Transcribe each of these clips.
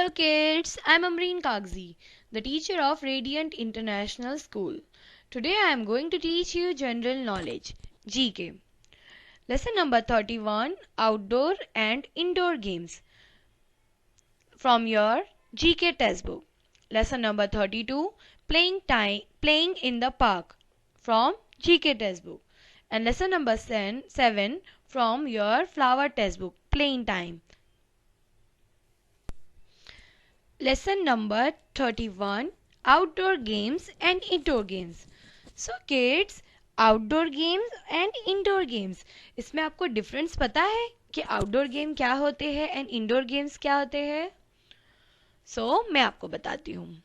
Hello kids, I'm Amreen Kagzi, the teacher of Radiant International School. Today I am going to teach you general knowledge, GK. Lesson number 31, Outdoor and Indoor Games, from your GK textbook. Lesson number 32, Playing in the Park, from GK textbook. And lesson number 7 from your flower textbook, Playing Time. Lesson number 31, Outdoor Games and Indoor Games. So kids, outdoor games and indoor games, इसमें आपको difference पता है कि outdoor game क्या होते हैं and indoor games क्या होते हैं? मैं आपको बताती हूँ.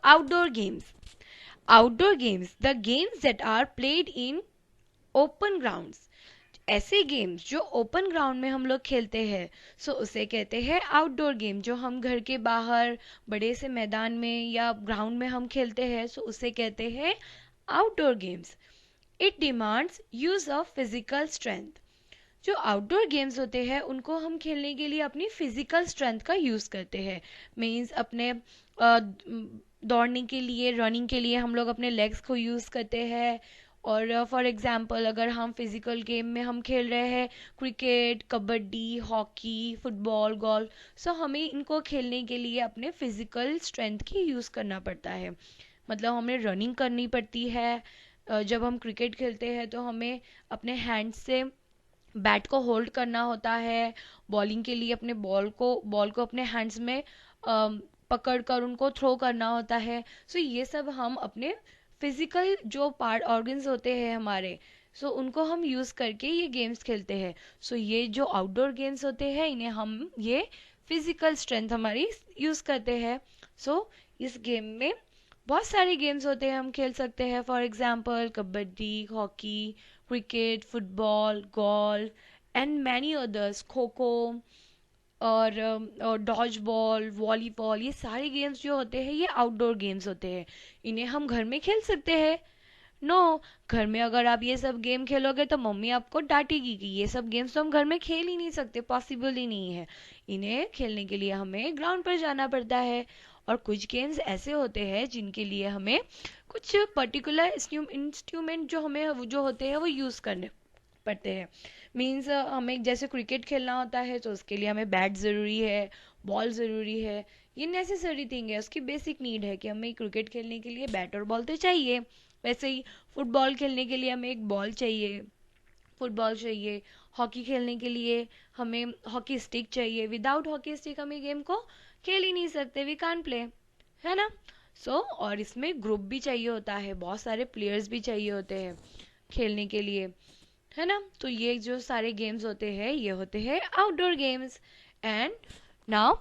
Outdoor games, the games that are played in open grounds. ऐसे गेम्स जो ओपन ग्राउंड में हम लोग खेलते हैं, उसे कहते हैं आउटडोर गेम. जो हम घर के बाहर बड़े से मैदान में या ग्राउंड में हम खेलते हैं, उसे कहते हैं outdoor games. It demands use of physical strength. जो आउटडोर गेम्स होते हैं उनको हम खेलने के लिए अपनी फिजिकल स्ट्रेंथ का यूज़ करते हैं. मीन्स अपने दौड़ने के लिए, रनिंग के लिए हम लोग अपने लेग्स को यूज़ करते हैं. और फॉर एग्जांपल अगर हम फिजिकल गेम में हम खेल रहे हैं cricket, kabaddi, hockey, football, golf, हमें इनको खेलने के लिए अपने फिजिकल स्ट्रेंथ की यूज़ करना पड़ता है. मतलब हमें रनिंग करनी पड़ती है. जब हम क्रिकेट खेलते हैं तो हमें अपने हैंड से बैट को होल्ड करना होता है. बॉलिंग के लिए अपने बॉल को अपने हैंड्स में पकड़ कर उनको थ्रो करना होता है. ये सब हम अपने फिजिकल जो पार्ट ऑर्गन्स होते हैं हमारे, उनको हम यूज़ करके ये गेम्स खेलते हैं. ये जो आउटडोर गेम्स होते हैं इन्हें हम ये फिजिकल स्ट्रेंथ हमारी यूज़ करते हैं. इस गेम में बहुत सारे गेम्स होते हैं हम खेल सकते हैं. For example kabaddi, hockey, cricket, football, golf and many others, kho kho और डॉज बॉल, वॉलीबॉल. ये सारे गेम्स जो होते हैं ये आउटडोर गेम्स होते हैं. इन्हें हम घर में खेल सकते हैं. घर में अगर आप ये सब गेम खेलोगे तो मम्मी आपको डांटेगी कि ये सब गेम्स तो हम घर में खेल ही नहीं सकते, पॉसिबल ही नहीं है. इन्हें खेलने के लिए हमें ग्राउंड पर जाना पड़ता है. और कुछ गेम्स ऐसे होते हैं जिनके लिए हमें कुछ पर्टिकुलर इंस्ट्रूमेंट जो होते हैं वो यूज़ करने पड़ते हैं. मीन्स हमें जैसे क्रिकेट खेलना होता है तो उसके लिए हमें बैट ज़रूरी है, बॉल ज़रूरी है. ये नेसेसरी थिंग है, उसकी बेसिक नीड है कि हमें क्रिकेट खेलने के लिए बैट और बॉल तो चाहिए. वैसे ही फुटबॉल खेलने के लिए हमें एक बॉल चाहिए, फुटबॉल चाहिए. हॉकी खेलने के लिए हमें हॉकी स्टिक चाहिए. विदाउट हॉकी स्टिक हम ये गेम को खेल ही नहीं सकते, वी कांट प्ले, है ना. और इसमें ग्रुप भी चाहिए होता है, बहुत सारे प्लेयर्स भी चाहिए होते हैं खेलने के लिए, है ना. ये जो सारे गेम्स होते हैं ये होते हैं outdoor games. And now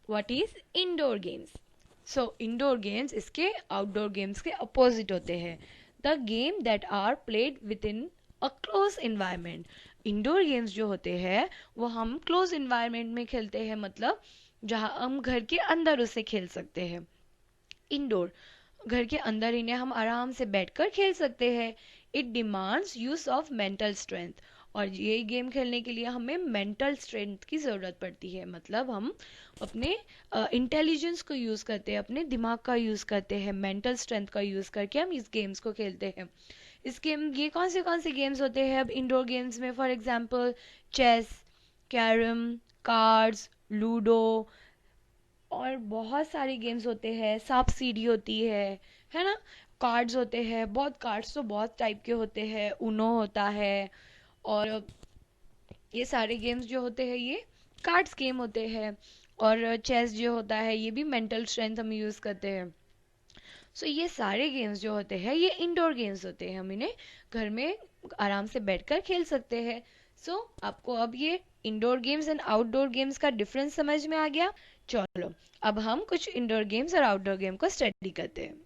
what is indoor games? Indoor games इसके आउटडोर गेम्स के अपोजिट होते हैं. The game that are played with in a close environment. Indoor games जो होते हैं वो हम क्लोज इन्वायरमेंट में खेलते हैं, मतलब जहाँ हम घर के अंदर उसे खेल सकते हैं. इंडोर, घर के अंदर इन्हें हम आराम से बैठकर खेल सकते हैं. It demands use of mental strength. और ये गेम खेलने के लिए हमें मेंटल स्ट्रेंथ की ज़रूरत पड़ती है. मतलब हम अपने इंटेलिजेंस को यूज़ करते हैं, अपने दिमाग का यूज़ करते हैं, मेंटल स्ट्रेंथ का यूज़ करके हम इस गेम्स को खेलते हैं. ये कौन से गेम्स होते हैं अब इंडोर गेम्स में? For example chess, carrom, cards, ludo और बहुत सारे गेम्स होते हैं. सांप सीढ़ी होती है ना. कार्ड्स होते हैं, कार्ड्स तो बहुत टाइप के होते हैं. ऊनो होता है. और ये सारे गेम्स जो होते हैं ये कार्ड्स गेम होते हैं. और चेस जो होता है ये भी मेंटल स्ट्रेंथ हम यूज़ करते हैं. ये सारे गेम्स जो होते हैं ये इंडोर गेम्स होते हैं. हम इन्हें घर में आराम से बैठकर खेल सकते हैं. आपको अब ये indoor games and outdoor games का डिफरेंस समझ में आ गया. चलो अब हम कुछ इंडोर गेम्स और आउटडोर गेम को स्टडी करते हैं.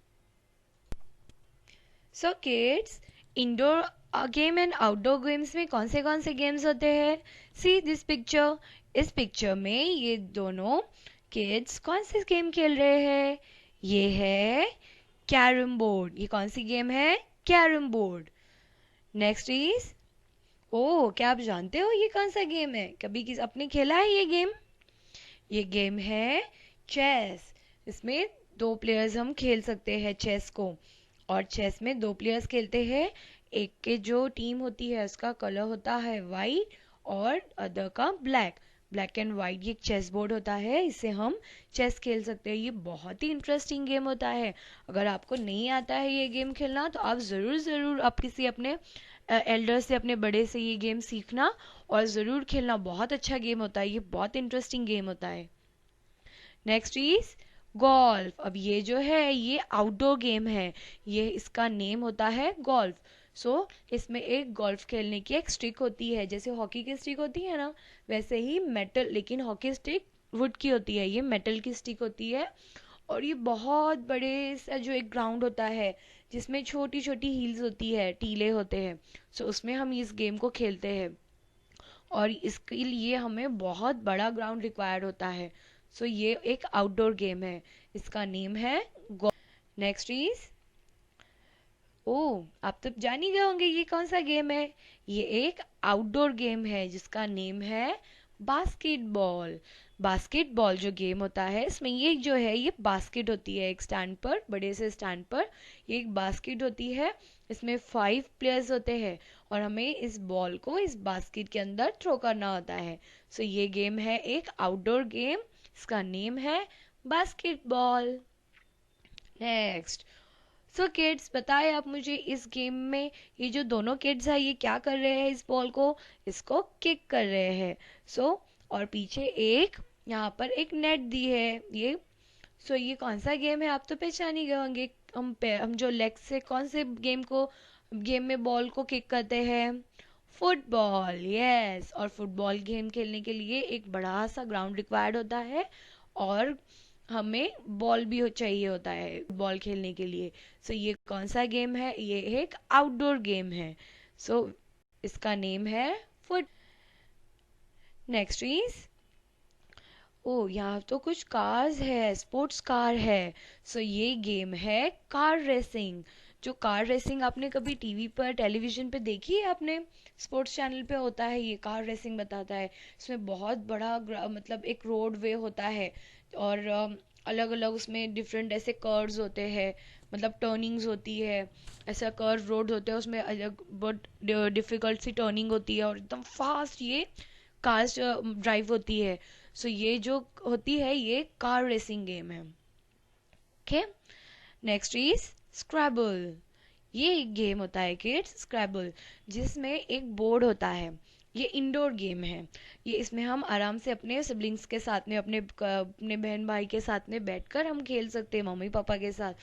Kids, indoor game and outdoor games में कौन से गेम्स होते हैं? See this picture. इस पिक्चर में ये दोनों किड्स कौन से गेम खेल रहे हैं? ये है कैरम बोर्ड. ये कौन सी गेम है? Carrom board. नेक्स्ट इज, क्या आप जानते हो ये कौन सा गेम है? कभी आपने खेला है ये गेम? ये गेम है चेस, इसमें दो प्लेयर्स हम खेल सकते हैं चेस को। और चेस में दो प्लेयर्स खेलते हैं। एक के जो टीम होती है उसका कलर होता है वाइट और अदर का ब्लैक। ब्लैक एंड वाइट ये चेस बोर्ड होता है, इससे हम चेस खेल सकते हैं। ये बहुत ही इंटरेस्टिंग गेम होता है। अगर आपको नहीं आता है ये गेम खेलना तो आप ज़रूर ज़रूर आप किसी अपने एल्डर से, अपने बड़े से ये गेम सीखना और ज़रूर खेलना। बहुत अच्छा गेम होता है, ये बहुत इंटरेस्टिंग गेम होता है। Next is golf. अब ये जो है ये आउटडोर गेम है, ये इसका नेम होता है गोल्फ। सो इसमें एक गोल्फ खेलने की एक स्टिक होती है, जैसे हॉकी की स्टिक होती है ना, वैसे ही मेटल, लेकिन हॉकी स्टिक वुड की होती है, ये मेटल की स्टिक होती है। और ये बहुत बड़े सा जो एक ग्राउंड होता है जिसमें छोटी छोटी हील्स होती है, टीले होते हैं। सो उसमें हम इस गेम को खेलते हैं और इसके लिए हमें बहुत बड़ा ग्राउंड रिक्वायर्ड होता है। सो ये एक आउटडोर गेम है, इसका नेम है गोल्फ। नेक्स्ट इज, ओ आप तो जान ही गए होंगे ये कौन सा गेम है। ये एक आउटडोर गेम है जिसका नेम है बास्केटबॉल। बास्केटबॉल जो गेम होता है इसमें ये जो है ये बास्केट होती है एक स्टैंड पर, बड़े से स्टैंड पर ये एक बास्केट होती है। इसमें 5 प्लेयर्स होते हैं और हमें इस बॉल को इस बास्केट के अंदर थ्रो करना होता है। सो ये गेम है एक आउटडोर गेम, इसका नेम है बास्केटबॉल। नेक्स्ट, सो किड्स बताए आप मुझे इस गेम में ये जो दोनों किड्स है ये क्या कर रहे हैं, इस बॉल को इसको किक कर रहे हैं। सो और पीछे एक यहाँ पर एक नेट दी है ये। सो ये कौन सा गेम है आप तो पहचान ही गए होंगे। हम जो लेग से कौन से गेम में बॉल को किक करते हैं, फुटबॉल। यस, और फुटबॉल गेम खेलने के लिए एक बड़ा सा ग्राउंड रिक्वायर्ड होता है और हमें बॉल भी चाहिए होता है बॉल खेलने के लिए। सो ये कौन सा गेम है, ये एक आउटडोर गेम है। सो इसका नेम है फुट। नेक्स्ट इज, ओ यहाँ तो कुछ कार्स है, स्पोर्ट्स कार है। सो ये गेम है कार रेसिंग। जो कार रेसिंग आपने कभी टीवी पर, टेलीविजन पे देखी है आपने, स्पोर्ट्स चैनल पे होता है, ये कार रेसिंग बताता है। इसमें बहुत बड़ा मतलब एक रोड वे होता है और अलग अलग उसमें डिफरेंट ऐसे कर्व्स होते हैं, मतलब टर्निंग्स होती है। ऐसा कर्व रोड होते हैं उसमें अलग बहुत डिफिकल्ट सी टर्निंग होती है और एकदम फास्ट ये कार्स ड्राइव होती है। सो ये जो होती है ये कार रेसिंग गेम है। Okay, next is Scrabble. ये एक गेम होता है किड्स, स्क्रैबल, जिसमें एक बोर्ड होता है। ये इंडोर गेम है। ये इसमें हम आराम से अपने सिबलिंग्स के साथ में, अपने बहन भाई के साथ में बैठकर हम खेल सकते हैं, मम्मी पापा के साथ।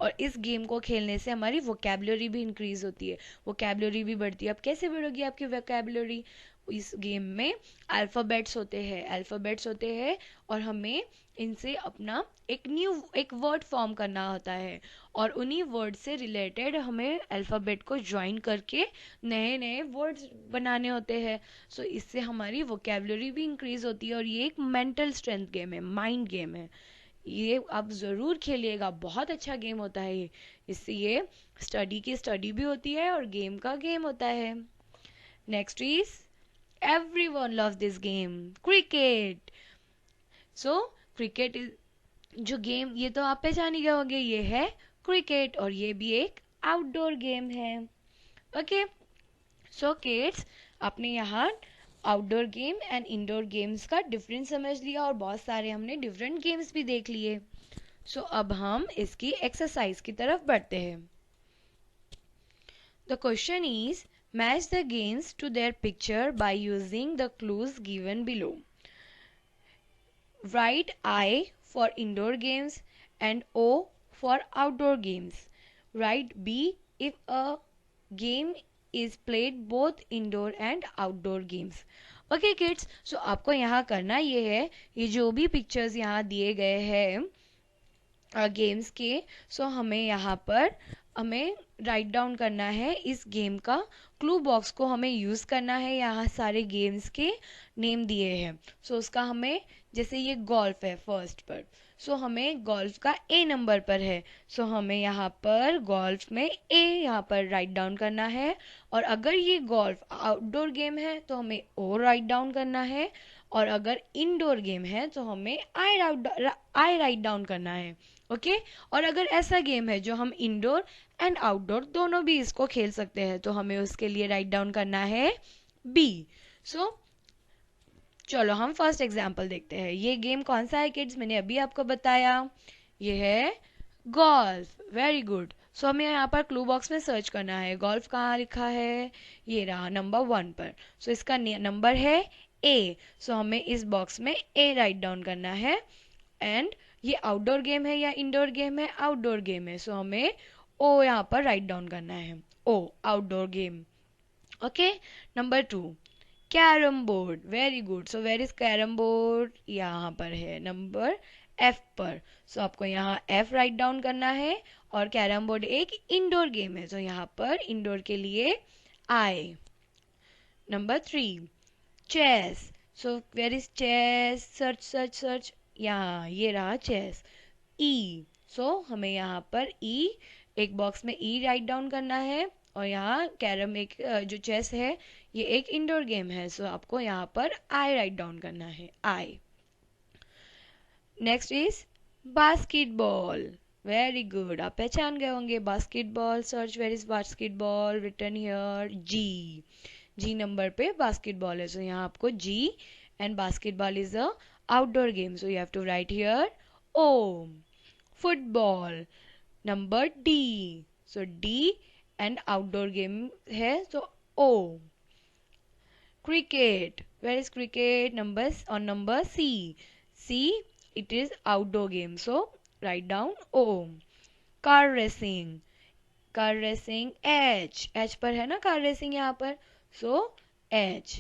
और इस गेम को खेलने से हमारी वोकेबलरी भी इंक्रीज होती है, वोकेबलरी भी बढ़ती है। अब कैसे बढ़ोगी आपकी वोकेबलरी, इस गेम में अल्फ़ाबेट्स होते हैं और हमें इनसे अपना एक वर्ड फॉर्म करना होता है और उन्हीं वर्ड से रिलेटेड हमें अल्फ़ाबेट को ज्वाइन करके नए नए वर्ड्स बनाने होते हैं। सो इससे हमारी वोकेबलरी भी इंक्रीज होती है और ये एक मेंटल स्ट्रेंथ गेम है, माइंड गेम है। ये आप ज़रूर खेलिएगा, बहुत अच्छा गेम होता है ये। इससे ये स्टडी भी होती है और गेम का गेम होता है। Next is, everyone loves this game, cricket. So cricket is जो गेम, ये तो आप पहचान ही गए होंगे, ये है क्रिकेट और ये भी एक आउटडोर गेम है। ओके, सो किड्स आपने यहाँ outdoor game and indoor games का डिफरेंस समझ लिया और बहुत सारे हमने डिफरेंट गेम्स भी देख लिए। सो अब हम इसकी एक्सरसाइज की तरफ बढ़ते हैं। The question is, match the games to their picture by using the clues given below. Write I for indoor games and O for outdoor games. Write B if a game is played both indoor and outdoor games. Okay kids, so आपको यहाँ करना ये है, ये जो भी pictures यहाँ दिए गए हैं गेम्स के, सो हमें यहाँ पर हमें राइट डाउन करना है इस गेम का क्लू बॉक्स को हमें यूज़ करना है। यहाँ सारे गेम्स के नेम दिए हैं। सो उसका हमें, जैसे ये गोल्फ है फर्स्ट पर, सो हमें गोल्फ का ए नंबर पर है। सो हमें यहाँ पर गोल्फ में ए यहाँ पर राइट डाउन करना है। और अगर ये गोल्फ आउटडोर गेम है तो हमें ओ राइट डाउन करना है। और अगर इंडोर गेम है तो हमें आई राइट डाउन करना है। ओके और अगर ऐसा गेम है जो हम इंडोर एंड आउटडोर दोनों भी इसको खेल सकते हैं तो हमें उसके लिए राइट डाउन करना है बी। सो चलो हम फर्स्ट एग्जाम्पल देखते हैं। ये गेम कौन सा है किड्स, मैंने अभी आपको बताया, ये है गोल्फ। Very good. सो हमें यहाँ पर क्लू बॉक्स में सर्च करना है गोल्फ कहाँ लिखा है, ये रहा नंबर 1 पर। सो इसका नंबर है ए। सो हमें इस बॉक्स में ए राइट डाउन करना है। एंड ये आउटडोर गेम है या इंडोर गेम है, आउटडोर गेम है, सो हमें ओ यहाँ पर राइट डाउन करना है, O outdoor game. Okay number 2 carrom board. Very good. So where is carrom board, यहाँ पर है नंबर एफ पर। सो आपको यहाँ एफ राइट डाउन करना है। और कैरम बोर्ड एक इंडोर गेम है, तो यहाँ पर इंडोर के लिए I. Number 3 chess. So where is chess, search search search, यहाँ ये रहा चेस, ई। सो हमें यहाँ पर ई एक बॉक्स में ई राइट डाउन करना है। और यहाँ कैरम एक जो चेस है ये एक इंडोर गेम है, सो आपको यहाँ पर आई राइट डाउन करना है, I. Next is basketball. Very good, आप पहचान गए होंगे basketball. Search where is basketball, return here G. G number पे बास्केटबॉल है, सो यहाँ आपको G and basketball is a outdoor game, so you have to write here O. Football number D, so D and outdoor game है, so O. Cricket, where is cricket? Numbers on number C. C, it is outdoor game, so write down O. Car racing, car racing H, H पर है ना car racing यहाँ पर, so H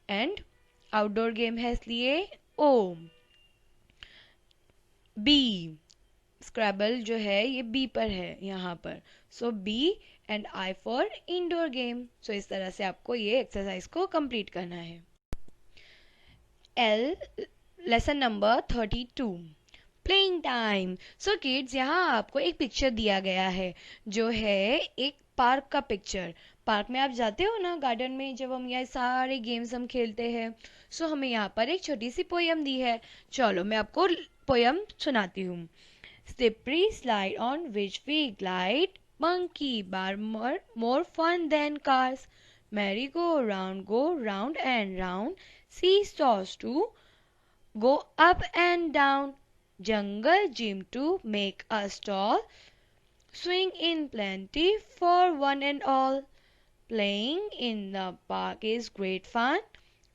and outdoor game है इसलिए O. B, स्क्रैबल जो है ये बी पर है यहाँ पर, so B and I for indoor game. So इस तरह से आपको ये एक्सरसाइज को कंप्लीट करना है। L lesson number 32 playing time. So kids यहाँ आपको एक पिक्चर दिया गया है जो है एक पार्क का पिक्चर। पार्क में आप जाते हो ना गार्डन में, जब हम यहाँ सारे गेम्स हम खेलते हैं, सो हमें यहाँ पर एक छोटी सी पोयम दी है। चलो मैं आपको पोयम सुनाती हूँ। Slippery slide on which we glide, monkey bar more fun than cars, merry-go-round go round and round, seesaws to go up and down, jungle gym to make us tall, swing in plenty for one and all, playing in the park is great fun,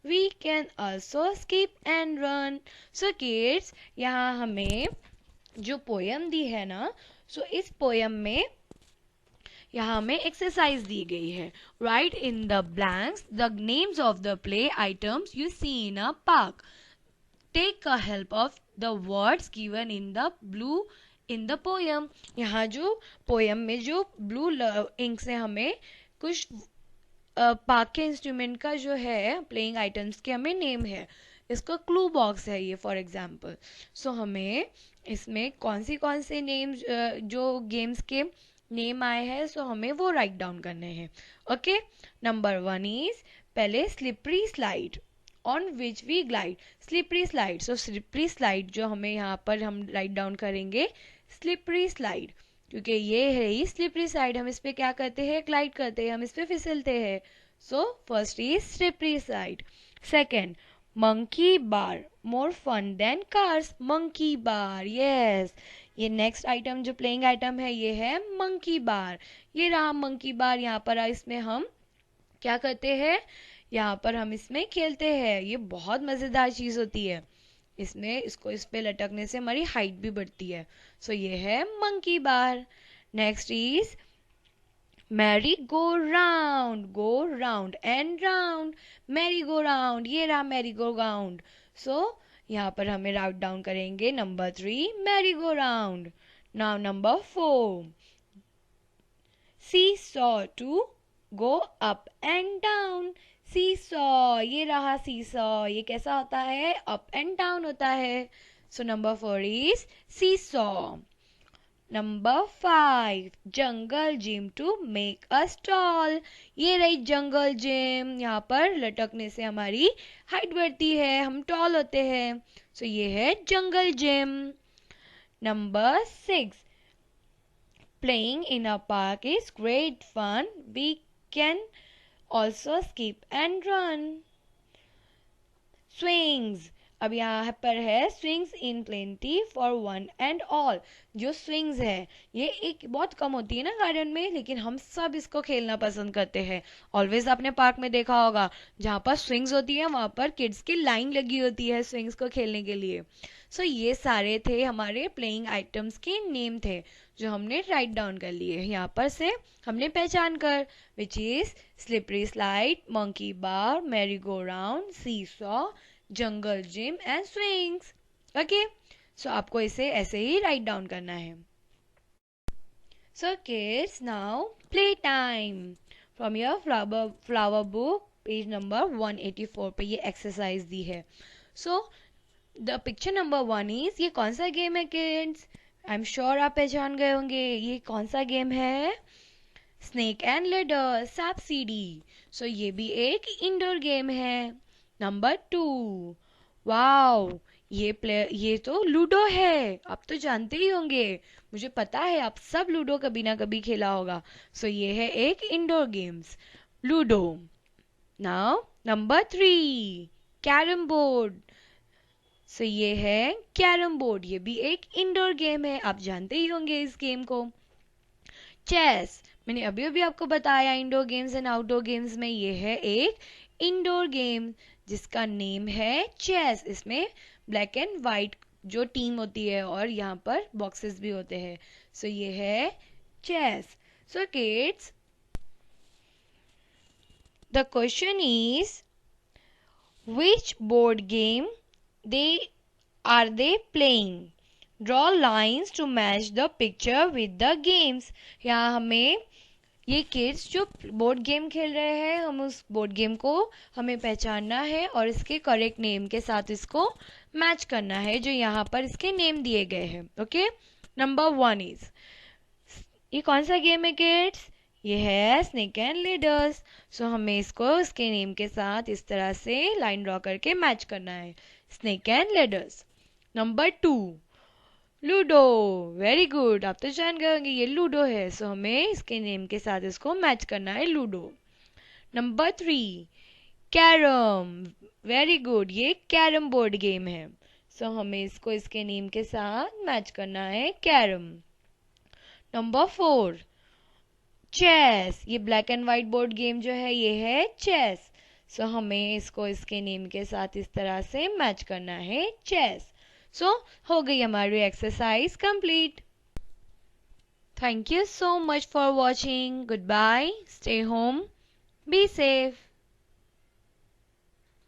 we can also skip and run. So kids, यहाँ हमें जो poem दी है ना, सो इस poem में यहाँ हमें exercise दी गई है। Write in the blanks the names of the play items you see in a park, take a help of the words given in the blue in the poem. यहाँ जो पोयम में जो ब्लू इंक से हमें कुछ park के instrument का जो है प्लेइंग आइटम्स के हमें नेम है, इसका क्लू बॉक्स है ये फॉर एग्जाम्पल। सो हमें इसमें कौन से नेम्स जो गेम्स के नेम आए हैं, सो हमें वो राइट डाउन करने हैं। ओके नंबर 1 इज पहले slippery slide on which we glide. Slippery slide, so slippery slide जो हमें यहाँ पर हम राइट डाउन करेंगे स्लिपरी स्लाइड, क्योंकि ये है ही स्लिपरी स्लाइड, हम इस पे क्या करते हैं, ग्लाइड करते हैं, हम इस पे फिसलते हैं। So first is slippery slide. Second monkey bar more fun than cars, monkey bar, yes. ये नेक्स्ट आइटम जो प्लेइंग आइटम है ये है मंकी बार, ये रहा मंकी बार। यहाँ पर इसमें हम क्या करते हैं, यहाँ पर हम इसमें खेलते हैं, ये बहुत मज़ेदार चीज़ होती है। इसमें इसको इस पे लटकने से हमारी हाइट भी बढ़ती है। सो ये है monkey bar. Next is merry go round and round, merry go round, ये रहा मैरी गो राउंड। सो यहाँ पर हमें राउट डाउन करेंगे number 3 merry go round. Now number 4 seesaw to go up and down, seesaw, ये रहा सी saw, ये कैसा होता है, अप एंड डाउन होता है। So number 4 is seesaw. Number 5, jungle gym to make us tall. ये रही जंगल जिम, यहाँ पर लटकने से हमारी हाइट बढ़ती है, हम टॉल होते हैं। सो ये है जंगल gym. Number 6, playing in a park is great fun. We can also skip and run. Swings, अब यहाँ पर है swings in plenty for one and all। जो swings है ये एक बहुत कम होती है ना गार्डन में, लेकिन हम सब इसको खेलना पसंद करते हैं। ऑलवेज आपने पार्क में देखा होगा, जहाँ पर swings होती है वहाँ पर किड्स की लाइन लगी होती है swings को खेलने के लिए। सो ये सारे थे हमारे प्लेइंग आइटम्स के नेम थे जो हमने राइट डाउन कर लिए यहाँ पर से हमने पहचान कर, which is slippery slide, monkey bar, merry go round, seesaw, jungle gym and swings. Okay, so आपको इसे ऐसे ही राइट डाउन करना है। So kids, now play time. From your flower book page number 184 पे ये एक्सरसाइज दी है। So the picture number 1 is, ये कौन सा गेम है किड्स? आई एम श्योर आप पहचान गए होंगे। ये कौन सा गेम है? स्नेक एंड लेडर, सांप सीढ़ी। सो ये भी एक इंडोर गेम है। नंबर 2, वाओ, ये तो लूडो है, आप तो जानते ही होंगे, मुझे पता है आप सब लूडो कभी ना कभी खेला होगा। सो ये है एक indoor games, ludo. Now number 3, carrom board. So ये है कैरम बोर्ड, ये भी एक इंडोर गेम है, आप जानते ही होंगे इस गेम को। चेस, मैंने अभी अभी आपको बताया indoor games and outdoor games में, ये है एक इंडोर गेम जिसका नेम है चेस। इसमें ब्लैक एंड वाइट जो टीम होती है और यहाँ पर बॉक्सेस भी होते हैं। सो ये है chess. So kids, the question is which board game are they playing? Draw lines to match the picture with the games. यहाँ हमें ये किड्स जो बोर्ड गेम खेल रहे हैं, हम उस बोर्ड गेम को हमें पहचानना है और इसके करेक्ट नेम के साथ इसको मैच करना है जो यहाँ पर इसके नेम दिए गए हैं। ओके, नंबर 1 इज, ये कौन सा गेम है किड्स? ये है स्नेक एंड लेडर्स। सो हमें इसको इसके नेम के साथ इस तरह से लाइन ड्रॉ करके मैच करना है, snake and ladders. Number 2, ludo. Very good, आप तो जान गए होंगे ये लूडो है। सो हमें इसके नेम के साथ इसको मैच करना है, ludo. Number 3, carrom. Very good, ये कैरम बोर्ड गेम है। सो हमें इसको इसके नेम के साथ मैच करना है, कैरम। Number 4, chess. ये black and white board game जो है ये है चेस। सो हमें इसको इसके नेम के साथ इस तरह से मैच करना है, चेस। सो हो गई हमारी exercise complete. Thank you so much for watching. Goodbye, stay home, be safe.